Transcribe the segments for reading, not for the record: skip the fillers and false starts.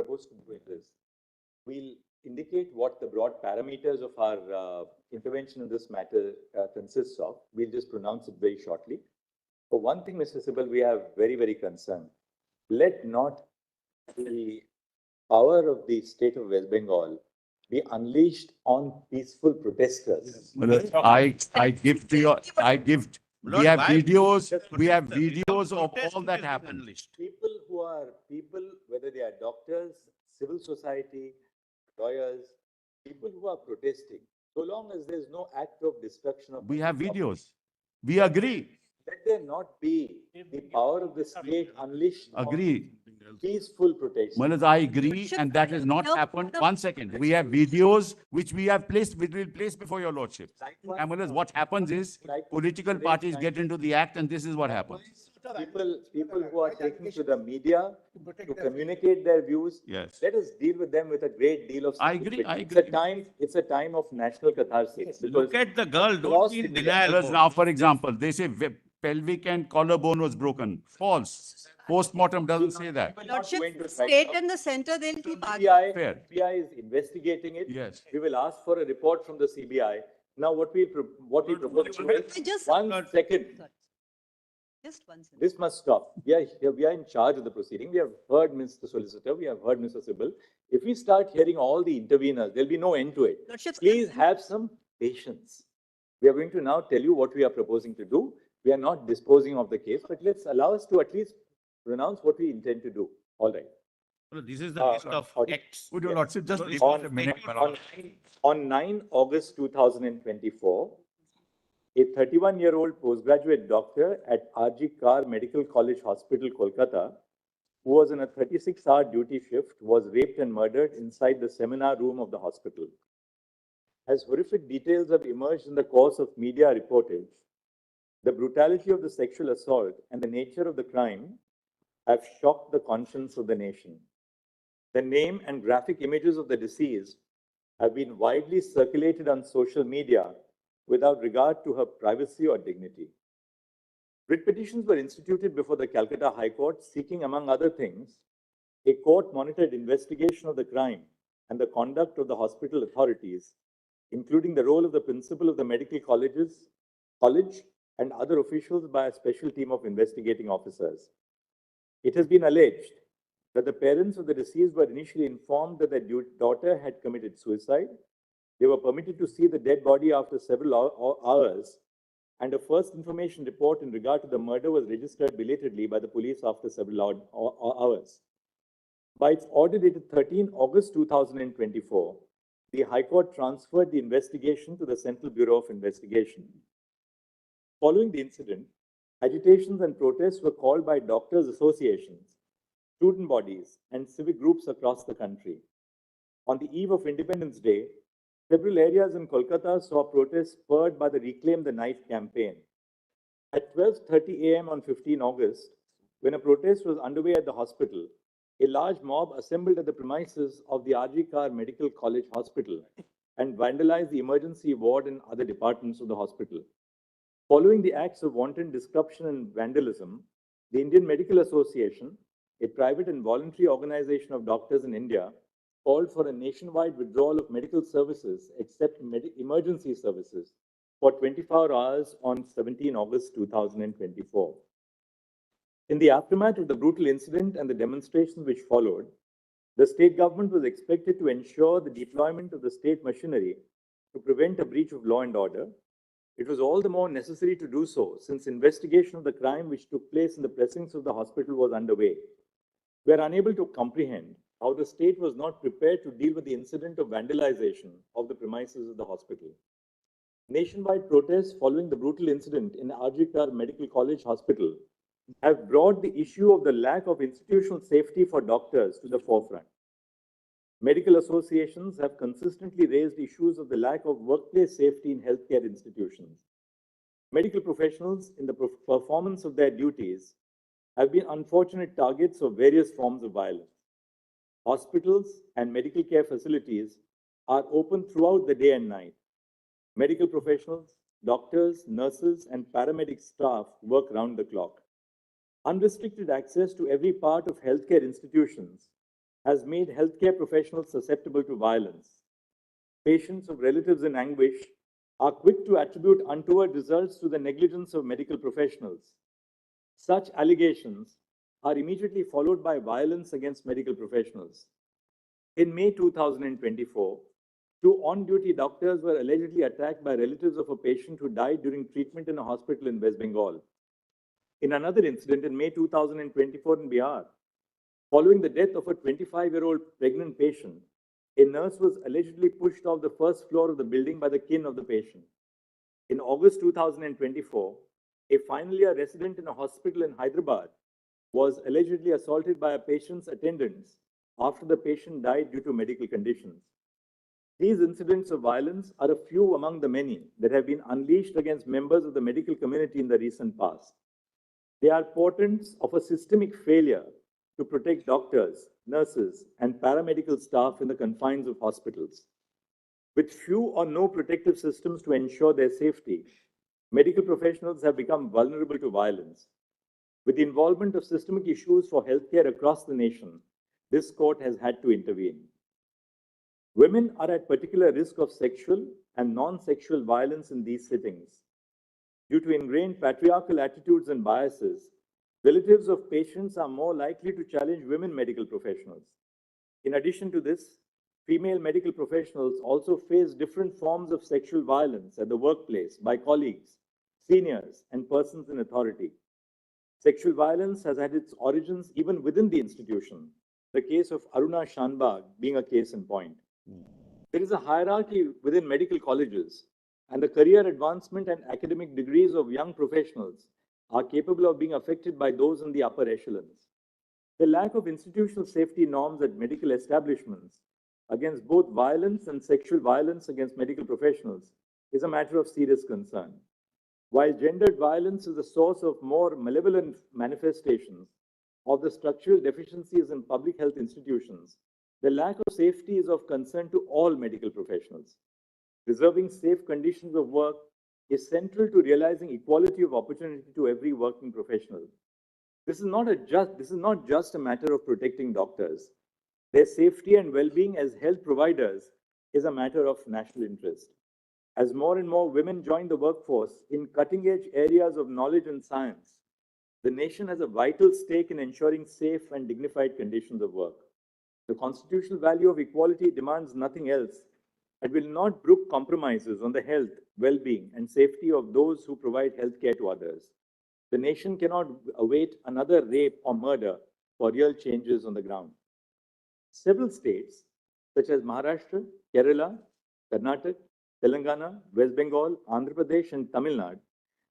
propose to do is, we'll indicate what the broad parameters of our intervention in this matter consists of. We'll just pronounce it very shortly. For one thing, Mr. Sibal, we are very, very concerned. Let not the power of the state of West Bengal be unleashed on peaceful protesters. Well, I give to your, we have videos of all that happened. People, whether they are doctors, civil society, lawyers, people who are protesting, so long as there's no act of destruction of. We have videos. We agree. Let there not be the power of the state unleashed Agree. on peaceful protection. Well, I agree, and that has not happened. 1 second. We have videos which we have placed, which we'll place before your lordship. And what happens is political parties get into the act, and this is what happens. People who are taking to the media to communicate their views, yes, let us deal with them with a great deal of. I agree. It's a time of national catharsis. Look at the girl, don't be in denial. Now, for example, they say pelvic and collarbone was broken. False. Postmortem doesn't say that. Lordship, state and the center, they'll keep arguing. CBI is investigating it. Yes. We will ask for a report from the CBI. Now, what we propose is, Just 1 second. Just 1 second. This must stop. We are in charge of the proceeding. We have heard Mr. Solicitor. We have heard Mr. Sibal. If we start hearing all the interveners, there'll be no end to it. Lordship, Please have some patience. We are going to now tell you what we are proposing to do. We are not disposing of the case, but let's allow us to at least pronounce what we intend to do. All right. Well, this is the list of acts. Would your lordship just on 9 August 2024, a 31-year-old postgraduate doctor at R.G. Kar Medical College Hospital, Kolkata, who was in a 36-hour duty shift, was raped and murdered inside the seminar room of the hospital. As horrific details have emerged in the course of media reportage, the brutality of the sexual assault and the nature of the crime have shocked the conscience of the nation. The name and graphic images of the deceased have been widely circulated on social media without regard to her privacy or dignity. Writ petitions were instituted before the Calcutta High Court seeking, among other things, a court-monitored investigation of the crime and the conduct of the hospital authorities, including the role of the principal of the medical college and other officials by a special team of investigating officers. It has been alleged that the parents of the deceased were initially informed that their daughter had committed suicide. They were permitted to see the dead body after several hours, and a first information report in regard to the murder was registered belatedly by the police after several hours. By its order dated 13 August 2024, the High Court transferred the investigation to the Central Bureau of Investigation. Following the incident, agitations and protests were called by doctors' associations, student bodies, and civic groups across the country. On the eve of Independence Day, several areas in Kolkata saw protests spurred by the Reclaim the Knife campaign. At 12:30 a.m. on 15 August, when a protest was underway at the hospital, a large mob assembled at the premises of the R.G. Kar Medical College Hospital and vandalized the emergency ward and other departments of the hospital. Following the acts of wanton disruption and vandalism, the Indian Medical Association, a private and voluntary organization of doctors in India, called for a nationwide withdrawal of medical services except emergency services for 24 hours on 17 August 2024. In the aftermath of the brutal incident and the demonstrations which followed, the state government was expected to ensure the deployment of the state machinery to prevent a breach of law and order. It was all the more necessary to do so since investigation of the crime which took place in the precincts of the hospital was underway. We are unable to comprehend how the state was not prepared to deal with the incident of vandalization of the premises of the hospital. Nationwide protests following the brutal incident in R.G. Kar Medical College Hospital have brought the issue of the lack of institutional safety for doctors to the forefront. Medical associations have consistently raised issues of the lack of workplace safety in healthcare institutions. Medical professionals, in the performance of their duties, have been unfortunate targets of various forms of violence. Hospitals and medical care facilities are open throughout the day and night. Medical professionals, doctors, nurses, and paramedic staff work round the clock. Unrestricted access to every part of healthcare institutions has made healthcare professionals susceptible to violence. Patients of relatives in anguish are quick to attribute untoward results to the negligence of medical professionals. Such allegations are immediately followed by violence against medical professionals. In May 2024, two on-duty doctors were allegedly attacked by relatives of a patient who died during treatment in a hospital in West Bengal. In another incident in May 2024 in Bihar, following the death of a 25-year-old pregnant patient, a nurse was allegedly pushed off the first floor of the building by the kin of the patient. In August 2024, a final year resident in a hospital in Hyderabad was allegedly assaulted by a patient's attendants after the patient died due to medical conditions. These incidents of violence are a few among the many that have been unleashed against members of the medical community in the recent past. They are portents of a systemic failure to protect doctors, nurses, and paramedical staff in the confines of hospitals. With few or no protective systems to ensure their safety, medical professionals have become vulnerable to violence. With the involvement of systemic issues for healthcare across the nation, this court has had to intervene. Women are at particular risk of sexual and non-sexual violence in these settings. Due to ingrained patriarchal attitudes and biases, relatives of patients are more likely to challenge women medical professionals. In addition to this, female medical professionals also face different forms of sexual violence at the workplace by colleagues, seniors, and persons in authority. Sexual violence has had its origins even within the institution, the case of Aruna Shanbag being a case in point. There is a hierarchy within medical colleges, and the career advancement and academic degrees of young professionals are capable of being affected by those in the upper echelons. The lack of institutional safety norms at medical establishments against both violence and sexual violence against medical professionals is a matter of serious concern. While gendered violence is the source of more malevolent manifestations of the structural deficiencies in public health institutions, the lack of safety is of concern to all medical professionals. Preserving safe conditions of work is central to realizing equality of opportunity to every working professional. This is not just a matter of protecting doctors. Their safety and well-being as health providers is a matter of national interest. As more and more women join the workforce in cutting-edge areas of knowledge and science, the nation has a vital stake in ensuring safe and dignified conditions of work. The constitutional value of equality demands nothing else and will not brook compromises on the health, well-being, and safety of those who provide health care to others. The nation cannot await another rape or murder for real changes on the ground. Several states, such as Maharashtra, Kerala, Karnataka, Telangana, West Bengal, Andhra Pradesh, and Tamil Nadu,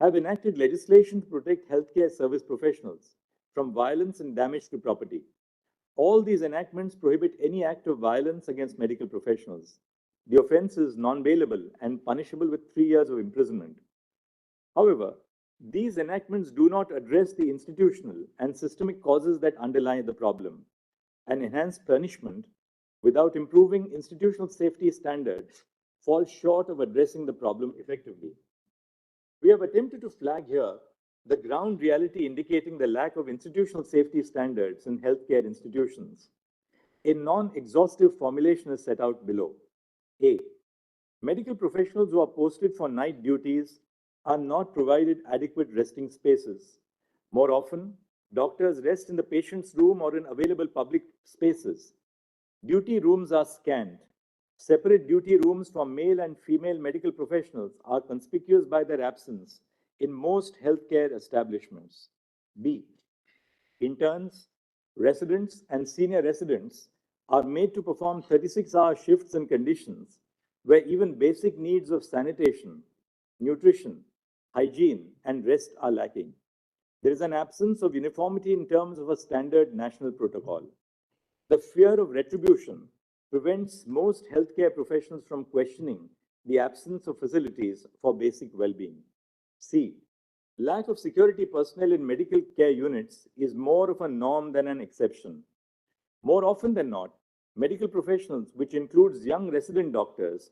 have enacted legislation to protect healthcare service professionals from violence and damage to property. All these enactments prohibit any act of violence against medical professionals. The offense is non-bailable and punishable with 3 years of imprisonment. However, these enactments do not address the institutional and systemic causes that underlie the problem. An enhanced punishment without improving institutional safety standards falls short of addressing the problem effectively. We have attempted to flag here the ground reality indicating the lack of institutional safety standards in healthcare institutions. A non-exhaustive formulation is set out below. A. Medical professionals who are posted for night duties are not provided adequate resting spaces. More often, doctors rest in the patient's room or in available public spaces. Duty rooms are scant. Separate duty rooms for male and female medical professionals are conspicuous by their absence in most healthcare establishments. B. Interns, residents, and senior residents are made to perform 36-hour shifts in conditions where even basic needs of sanitation, nutrition, hygiene, and rest are lacking. There is an absence of uniformity in terms of a standard national protocol. The fear of retribution prevents most healthcare professionals from questioning the absence of facilities for basic well-being. C. Lack of security personnel in medical care units is more of a norm than an exception. More often than not, medical professionals, which includes young resident doctors,